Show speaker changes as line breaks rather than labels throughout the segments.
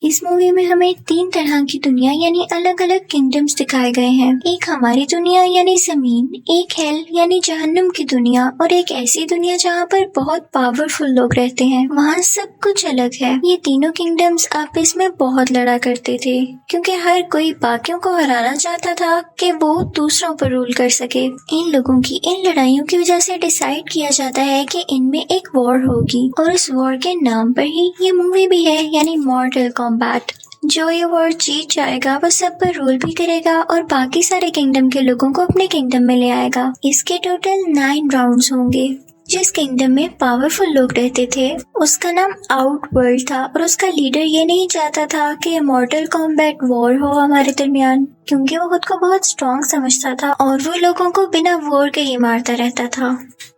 इस मूवी में हमें 3 तरह की दुनिया यानी अलग अलग किंगडम्स दिखाए गए हैं। एक हमारी दुनिया यानी जमीन, एक हेल यानी जहन्नुम की दुनिया और एक ऐसी दुनिया जहाँ पर बहुत पावरफुल लोग रहते हैं। वहाँ सब कुछ अलग है। ये तीनों किंगडम्स आपस में बहुत लड़ा करते थे क्योंकि हर कोई बाकियों को हराना चाहता था कि वो दूसरों पर रूल कर सके। इन लोगों की इन लड़ाइयों की वजह से डिसाइड किया जाता है कि इनमें एक वॉर होगी और उस वॉर के नाम पर ही ये मूवी भी है यानी मॉर्टल कॉम्बैट। जो ये वॉर जीत जाएगा वो सब पर रूल भी करेगा और बाकी सारे किंगडम के लोगों को अपने किंगडम में ले आएगा। इसके टोटल 9 राउंड्स होंगे। जिस किंगडम में पावरफुल लोग रहते थे उसका नाम आउटवर्ल्ड था और उसका लीडर ये नहीं चाहता था कि मॉर्टल कॉम्बैट वॉर हो हमारे दरमियान, क्योंकि वो खुद को बहुत स्ट्रॉन्ग समझता था और वो लोगों को बिना वॉर के ही मारता रहता था।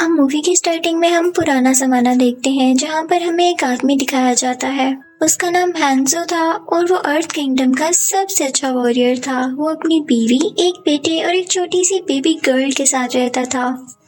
अब मूवी की स्टार्टिंग में हम पुराना जमाना देखते हैं जहाँ पर हमें एक आदमी दिखाया जाता है। उसका नाम हैंजो था और वो अर्थ किंगडम का सबसे अच्छा वॉरियर था। वो अपनी बीवी, एक बेटे और एक छोटी सी बेबी गर्ल के साथ रहता था।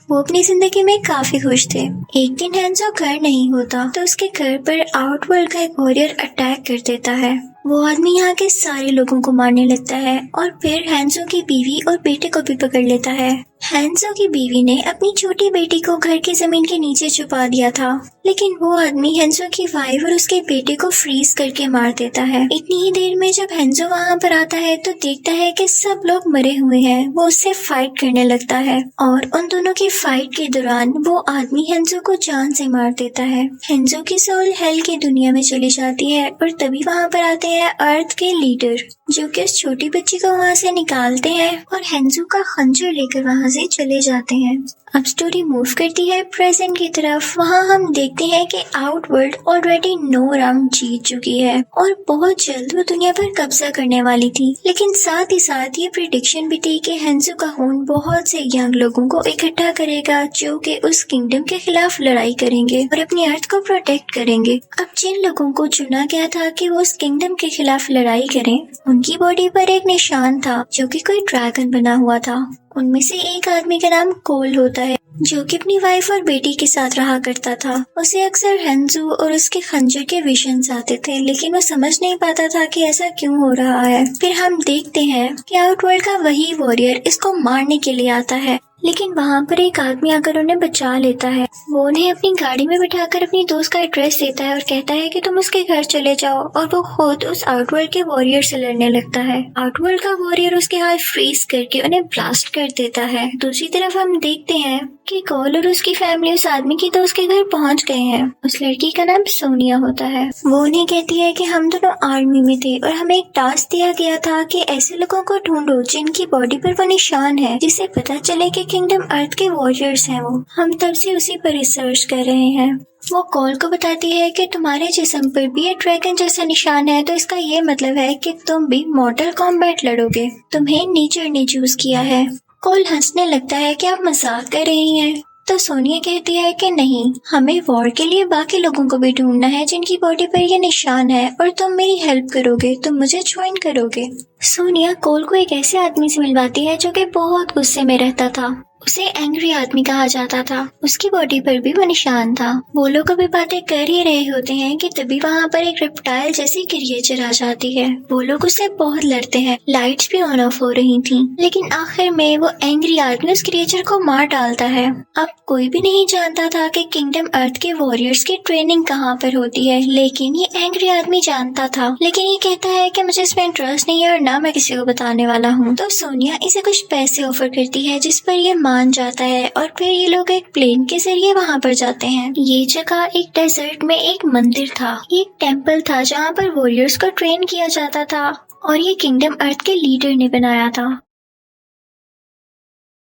वो अपनी जिंदगी में काफी खुश थे। एक दिन हैंजो घर नहीं होता तो उसके घर पर आउटवर्ल्ड का एक वॉरियर अटैक कर देता है। वो आदमी यहाँ के सारे लोगों को मारने लगता है और फिर हैंजो की बीवी और बेटे को भी पकड़ लेता है। हैंजो की बीवी ने अपनी छोटी बेटी को घर की जमीन के नीचे छुपा दिया था, लेकिन वो आदमी हैंजो की वाइफ और उसके बेटे को फ्रीज करके मार देता है। इतनी ही देर में जब हैंजो वहाँ पर आता है तो देखता है कि सब लोग मरे हुए हैं। वो उससे फाइट करने लगता है और उन दोनों की फाइट के दौरान वो आदमी हैंजो को जान से मार देता है। हैंजो की सोल हेल की दुनिया में चली जाती है और तभी वहाँ पर आते हैं अर्थ के लीडर, जो कि उस छोटी बच्ची को वहाँ से निकालते हैं और हैंजो का खंजर लेकर वहाँ से चले जाते हैं। अब स्टोरी मूव करती है प्रेजेंट की तरफ। वहाँ हम देखते हैं कि आउटवर्ल्ड ऑलरेडी 9 राउंड जीत चुकी है और बहुत जल्द वो दुनिया पर कब्जा करने वाली थी, लेकिन साथ ही साथ ये प्रिडिक्शन भी थी कि हैंजो का खून बहुत से यंग लोगों को इकट्ठा करेगा जो कि उस किंगडम के खिलाफ लड़ाई करेंगे और अपनी अर्थ को प्रोटेक्ट करेंगे। अब जिन लोगों को चुना गया था कि वो उस किंगडम के खिलाफ लड़ाई करें, उनकी बॉडी पर एक निशान था जो कि कोई ड्रैगन बना हुआ था। उनमें से एक आदमी का नाम कोल होता है जो कि अपनी वाइफ और बेटी के साथ रहा करता था। उसे अक्सर हैंजो और उसके खंजर के विजन्स आते थे, लेकिन वो समझ नहीं पाता था कि ऐसा क्यों हो रहा है। फिर हम देखते हैं कि आउटवर्ल्ड का वही वॉरियर इसको मारने के लिए आता है, लेकिन वहाँ पर एक आदमी आकर उन्हें बचा लेता है। वो उन्हें अपनी गाड़ी में बिठाकर अपनी दोस्त का एड्रेस देता है और कहता है कि तुम उसके घर चले जाओ, और वो खुद उस आउटवर्ल्ड के वॉरियर से लड़ने लगता है। आउटवर्ल्ड का वॉरियर उसके हाथ फ्रीज करके उन्हें ब्लास्ट कर देता है। दूसरी तरफ हम देखते हैं कि कोल और उसकी फैमिली उस आदमी की दोस्त के घर पहुँच गए हैं। उस लड़की का नाम सोनिया होता है। वो उन्हें कहती है कि हम दोनों आर्मी में थे और हमें एक टास्क दिया गया था कि ऐसे लोगों को ढूंढो जिनकी बॉडी पर वो निशान है, जिससे पता चले कि किंगडम अर्थ के वॉरियर्स हैं वो। हम तब से उसी पर रिसर्च कर रहे हैं। वो कॉल को बताती है कि तुम्हारे जिस्म पर भी एक ड्रैगन जैसा निशान है, तो इसका ये मतलब है कि तुम भी मॉर्टल कॉम्बैट लड़ोगे। तुम्हें नेचर ने चूज किया है। कॉल हंसने लगता है कि आप मजाक कर रही हैं। तो सोनिया कहती है कि नहीं, हमें वॉर के लिए बाकी लोगों को भी ढूंढना है जिनकी बॉडी पर ये निशान है, और तुम मेरी हेल्प करोगे, तुम मुझे ज्वाइन करोगे। सोनिया कोल को एक ऐसे आदमी से मिलवाती है जो कि बहुत गुस्से में रहता था। उसे एंग्री आदमी कहा जाता था। उसकी बॉडी पर भी वो निशान था। वो लोग अभी बातें कर ही रहे होते हैं कि तभी वहाँ पर एक रेप्टाइल जैसी क्रिएचर आ जाती है। वो लोग उससे बहुत लड़ते हैं। लाइट्स भी ऑन ऑफ हो रही थी, लेकिन आखिर में वो एंग्री आदमी उस क्रिएचर को मार डालता है। अब कोई भी नहीं जानता था कि किंगडम अर्थ के वॉरियर्स की ट्रेनिंग कहाँ पर होती है, लेकिन ये एंग्री आदमी जानता था। लेकिन ये कहता है कि मुझे इसमें इंटरेस्ट नहीं है और ना मैं किसी को बताने वाला हूँ। तो सोनिया इसे कुछ पैसे ऑफर करती है, जिस पर ये मान जाता है और फिर ये लोग एक प्लेन के जरिए वहाँ पर जाते हैं। ये जगह एक डेजर्ट में एक मंदिर था, एक टेम्पल था जहाँ पर वॉरियर्स को ट्रेन किया जाता था, और ये किंगडम अर्थ के लीडर ने बनाया था।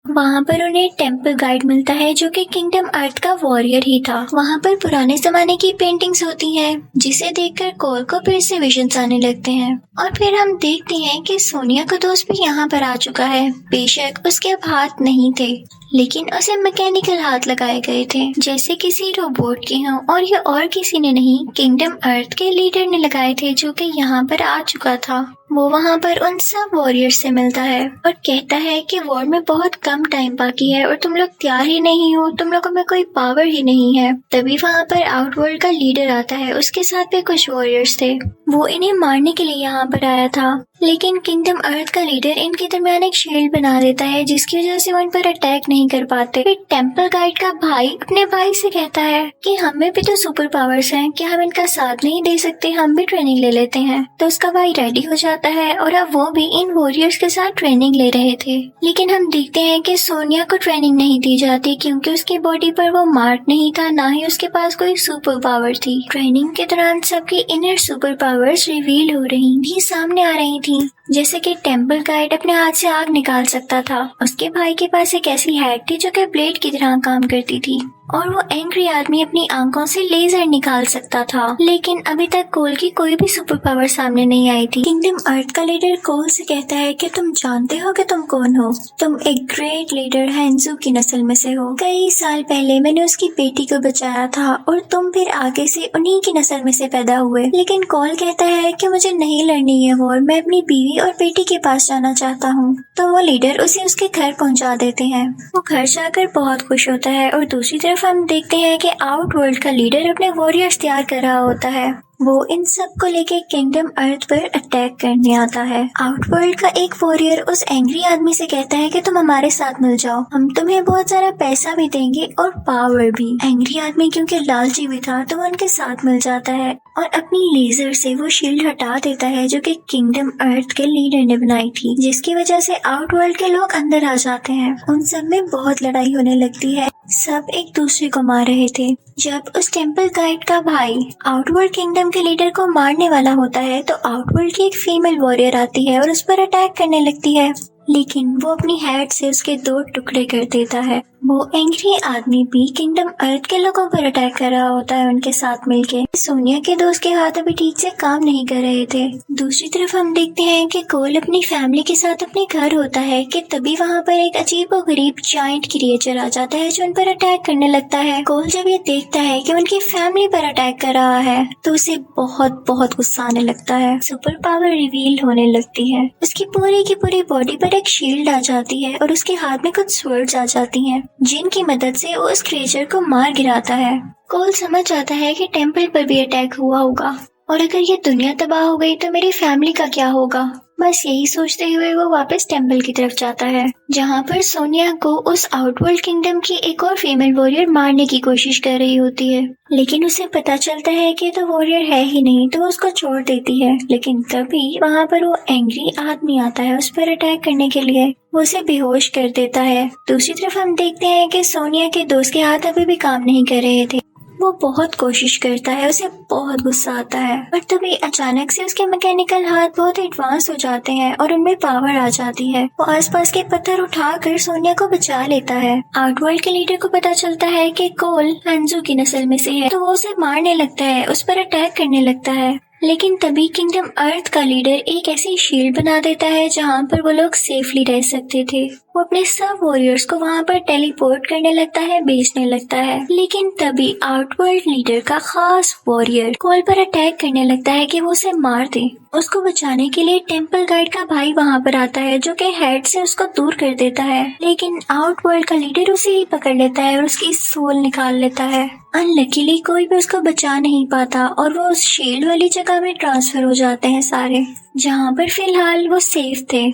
वहाँ पर उन्हें टेम्पल गाइड मिलता है जो कि किंगडम अर्थ का वॉरियर ही था। वहाँ पर पुराने जमाने की पेंटिंग्स होती हैं, जिसे देखकर कोल को फिर से विजन्स आने लगते हैं। और फिर हम देखते हैं कि सोनिया का दोस्त भी यहाँ पर आ चुका है। बेशक उसके अब हाथ नहीं थे, लेकिन उसे मैकेनिकल हाथ लगाए गए थे जैसे किसी रोबोट के हों, और ये और किसी ने नहीं, किंगडम अर्थ के लीडर ने लगाए थे जो कि यहाँ पर आ चुका था। वो वहाँ पर उन सब वॉरियर्स से मिलता है और कहता है कि वॉर में बहुत कम टाइम बाकी है और तुम लोग तैयार ही नहीं हो, तुम लोगों में कोई पावर ही नहीं है। तभी वहाँ पर आउटवर्ल्ड का लीडर आता है, उसके साथ भी कुछ वॉरियर्स थे। वो इन्हें मारने के लिए यहाँ पर आया था, लेकिन किंगडम अर्थ का लीडर इनके दरमियान एक शील्ड बना देता है जिसकी वजह से वो इन पर अटैक नहीं कर पाते। फिर टेम्पल गाइड का भाई अपने भाई से कहता है कि हमें भी तो सुपर पावर्स हैं, क्या हम इनका साथ नहीं दे सकते, हम भी ट्रेनिंग ले लेते हैं। तो उसका भाई रेडी हो जाता है और अब वो भी इन वॉरियर्स के साथ ट्रेनिंग ले रहे थे। लेकिन हम देखते हैं कि सोनिया को ट्रेनिंग नहीं दी जाती क्योंकि उसकी बॉडी पर वो मार्क नहीं था, ना ही उसके पास कोई सुपर पावर थी। ट्रेनिंग के दौरान सबकी इनर सुपर पावर्स रिवील हो रही थी, सामने आ रही थी। जैसे कि टेम्पल गाइड अपने हाथ से आग निकाल सकता था, उसके भाई के पास एक ऐसी हैट थी जो कि ब्लेड की तरह काम करती थी, और वो एंग्री आदमी अपनी आंखों से लेजर निकाल सकता था। लेकिन अभी तक कोल की कोई भी सुपर पावर सामने नहीं आई थी। किंगडम अर्थ का लीडर कोल से कहता है कि तुम जानते हो कि तुम कौन हो, तुम एक ग्रेट लीडर हैंजू की नस्ल में से हो। कई साल पहले मैंने उसकी बेटी को बचाया था और तुम फिर आगे से उन्हीं की नस्ल में से पैदा हुए। लेकिन कोल कहता है कि मुझे नहीं लड़नी है वॉर, मैं अपनी बीवी और बेटी के पास जाना चाहता हूँ। तो वो लीडर उसे उसके घर पहुँचा देते हैं। वो घर जाकर बहुत खुश होता है और दूसरी तरफ हम देखते हैं कि आउटवर्ल्ड का लीडर अपने वॉरियर्स तैयार कर रहा होता है। वो इन सब को लेके किंगडम अर्थ पर अटैक करने आता है। आउटवर्ल्ड का एक वॉरियर उस एंग्री आदमी से कहता है कि तुम हमारे साथ मिल जाओ, हम तुम्हें बहुत सारा पैसा भी देंगे और पावर भी। एंग्री आदमी क्योंकि लालची भी था तो वो उनके साथ मिल जाता है और अपनी लेजर से वो शील्ड हटा देता है जो कि किंगडम अर्थ के लीडर ने बनाई थी, जिसकी वजह से आउटवर्ल्ड के लोग अंदर आ जाते हैं। उन सब में बहुत लड़ाई होने लगती है, सब एक दूसरे को मार रहे थे। जब उस टेम्पल गाइड का भाई आउटवर्ल्ड किंगडम के लीडर को मारने वाला होता है तो आउटवर्ल्ड की एक फीमेल वॉरियर आती है और उस पर अटैक करने लगती है, लेकिन वो अपनी हैट से उसके 2 टुकड़े कर देता है। वो एंग्री आदमी भी किंगडम अर्थ के लोगों पर अटैक कर रहा होता है उनके साथ मिलके। सोनिया के दोस्त के हाथ अभी ठीक से काम नहीं कर रहे थे। दूसरी तरफ हम देखते हैं कि कोल अपनी फैमिली के साथ अपने घर होता है कि तभी वहाँ पर एक अजीबोगरीब जायंट क्रिएचर आ जाता है जो उन पर अटैक करने लगता है। कोल जब ये देखता है कि उनकी फैमिली पर अटैक कर रहा है तो उसे बहुत बहुत गुस्सा आने लगता है। सुपर पावर रिवील होने लगती है, उसकी पूरी की पूरी बॉडी पर एक शील्ड आ जाती है और उसके हाथ में कुछ स्वर्ड्स आ जाती हैं जिनकी मदद से वो उस क्रिएचर को मार गिराता है। कोल समझ जाता है कि टेम्पल पर भी अटैक हुआ होगा और अगर ये दुनिया तबाह हो गई तो मेरी फैमिली का क्या होगा। बस यही सोचते हुए वो वापस टेम्पल की तरफ जाता है जहाँ पर सोनिया को उस आउटवर्ल्ड किंगडम की एक और फीमेल वॉरियर मारने की कोशिश कर रही होती है, लेकिन उसे पता चलता है कि तो वॉरियर है ही नहीं तो वो उसको छोड़ देती है। लेकिन तभी वहाँ पर वो एंग्री आदमी आता है उस पर अटैक करने के लिए, वो उसे बेहोश कर देता है। दूसरी तरफ हम देखते हैं कि सोनिया के दोस्त के हाथ अभी भी काम नहीं कर रहे थे। वो बहुत कोशिश करता है, उसे बहुत गुस्सा आता है, पर तभी अचानक से उसके मैकेनिकल हाथ बहुत एडवांस हो जाते हैं और उनमें पावर आ जाती है। वो आसपास के पत्थर उठाकर सोनिया को बचा लेता है। आउटवर्ल्ड के लीडर को पता चलता है कि कोल हैंजू की नस्ल में से है तो वो उसे मारने लगता है, उस पर अटैक करने लगता है। लेकिन तभी किंगडम अर्थ का लीडर एक ऐसी शील्ड बना देता है जहाँ पर वो लोग सेफली रह सकते थे। वो अपने सब वॉरियर्स को वहाँ पर टेलीपोर्ट करने लगता है, बेचने लगता है। लेकिन तभी आउटवर्ल्ड लीडर का खास वॉरियर कोल पर अटैक करने लगता है कि वो उसे मार दे। उसको बचाने के लिए टेम्पल गाइड का भाई वहाँ पर आता है जो कि हेड से उसको दूर कर देता है, लेकिन आउटवर्ल्ड का लीडर उसे ही पकड़ लेता है और उसकी सोल निकाल लेता है। अनलकीली कोई भी उसको बचा नहीं पाता और वो उस शील्ड वाली जगह में ट्रांसफर हो जाते हैं सारे, जहाँ पर फिलहाल वो सेफ थे।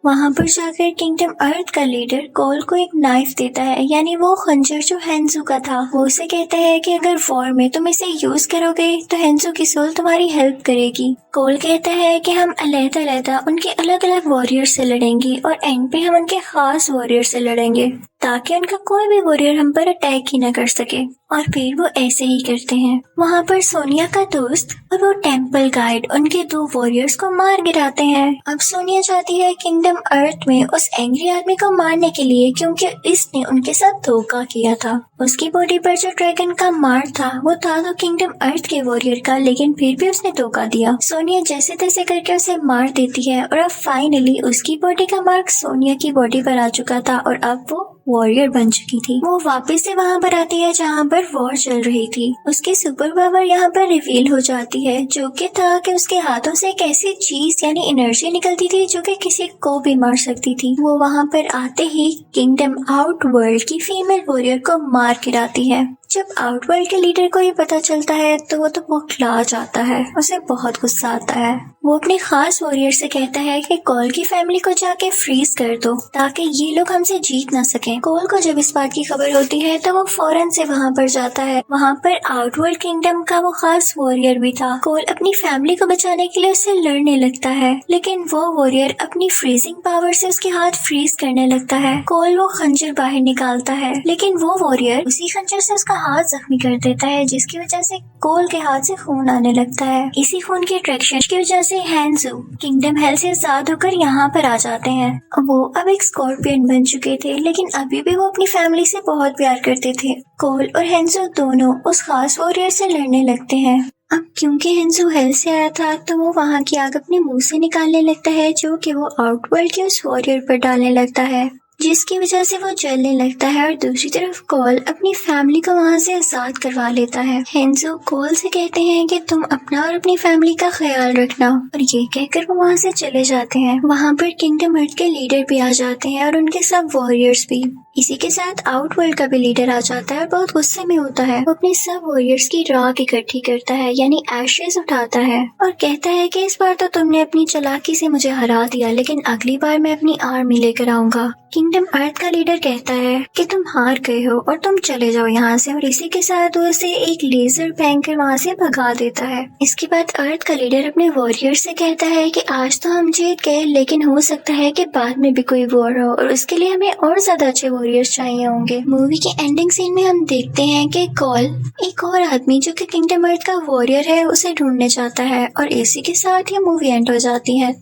वहाँ पर जाकर किंगडम अर्थ का लीडर कोल को एक नाइफ देता है, यानी वो खंजर जो हैंजू का था। वो उसे कहता है कि अगर वॉर में तुम इसे यूज करोगे तो हैंजू की सोल तुम्हारी हेल्प करेगी। कोल कहता है कि हम अलग-अलग उनके अलग अलग वॉरियर से लड़ेंगे और एंड पे हम उनके खास वॉरियर से लड़ेंगे ताकि उनका कोई भी वॉरियर हम पर अटैक ही न कर सके। और फिर वो ऐसे ही करते हैं। वहाँ पर सोनिया का दोस्त और वो टेम्पल गाइड उनके 2 वॉरियर्स को मार गिराते हैं। अब सोनिया चाहती है किंगडम अर्थ में उस एंग्री आदमी को मारने के लिए क्योंकि इसने उनके साथ धोखा किया था। उसकी बॉडी पर जो ड्रैगन का मार्क था वो था तो किंगडम अर्थ के वॉरियर का, लेकिन फिर भी उसने धोखा दिया। सोनिया जैसे तैसे करके उसे मार देती है और अब फाइनली उसकी बॉडी का मार्क सोनिया की बॉडी पर आ चुका था और अब वो वॉरियर बन चुकी थी। वो वापस से वहाँ पर आती है जहाँ पर वॉर चल रही थी। उसकी सुपर पावर यहाँ पर रिवील हो जाती है, जो कि था कि उसके हाथों से एक ऐसी चीज यानी एनर्जी निकलती थी जो कि किसी को भी मार सकती थी। वो वहाँ पर आते ही किंगडम आउटवर्ल्ड की फीमेल वॉरियर को मार गिराती है। जब आउटवर्ल्ड के लीडर को ये पता चलता है तो वो तो बौखला जाता है, उसे बहुत गुस्सा आता है। वो अपने खास वॉरियर से कहता है कि कोल की फैमिली को जाके फ्रीज कर दो ताकि ये लोग हमसे जीत ना सकें। कोल को जब इस बात की खबर होती है तो वो फौरन से वहाँ पर जाता है। वहाँ पर आउटवर्ल्ड किंगडम का वो खास वॉरियर भी था। कोल अपनी फैमिली को बचाने के लिए उससे लड़ने लगता है, लेकिन वो वॉरियर अपनी फ्रीजिंग पावर से उसके हाथ फ्रीज करने लगता है। कोल वो खंजर बाहर निकालता है, लेकिन वो वॉरियर उसी खंजर से उसका हाथ जख्मी कर देता है, जिसकी वजह से कोल के हाथ से खून आने लगता है। इसी खून की अट्रैक्शन की वजह से हैंजू किंगडम हेल से आजाद होकर यहाँ पर आ जाते हैं। वो अब एक स्कॉर्पियन बन चुके थे, लेकिन अभी भी वो अपनी फैमिली से बहुत प्यार करते थे। कोल और हैंजू दोनों उस खास वॉरियर से लड़ने लगते हैं। अब क्योंकि हैंजू हेल से आया था तो वो वहाँ की आग अपने मुंह से निकालने लगता है, जो कि वो आउटवर्ल्ड के उस वॉरियर पर डालने लगता है, जिसकी वजह से वो जलने लगता है। और दूसरी तरफ कोल अपनी फैमिली को वहाँ से आजाद करवा लेता है। हैंजू कोल से कहते हैं कि तुम अपना और अपनी फैमिली का ख्याल रखना, और ये कहकर वो वहाँ से चले जाते हैं। वहाँ पर किंगडम अर्थ के लीडर भी आ जाते हैं और उनके सब वॉरियर्स भी। इसी के साथ आउटवर्ल्ड का भी लीडर आ जाता है और बहुत गुस्से में होता है। वो अपने सब वॉरियर्स की राख इकट्ठी करता है, यानी एशेस उठाता है, और कहता है कि इस बार तो तुमने अपनी चालाकी से मुझे हरा दिया, लेकिन अगली बार मैं अपनी आर्मी लेकर आऊंगा। किंगडम अर्थ का लीडर कहता है कि तुम हार गए हो और तुम चले जाओ यहाँ से, और इसी के साथ वो उसे एक लेजर फेंक कर वहाँ से भगा देता है। इसके बाद अर्थ का लीडर अपने वॉरियर से कहता है कि आज तो हम जीत गए, लेकिन हो सकता है कि बाद में भी कोई वॉर हो, और उसके लिए हमें और ज्यादा अच्छे वॉरियर्स चाहिए होंगे। मूवी के एंडिंग सीन में हम देखते हैं कि कोल एक और आदमी जो कि किंगडम अर्थ का वॉरियर है उसे ढूंढने जाता है, और इसी के साथ ये मूवी एंड हो जाती है।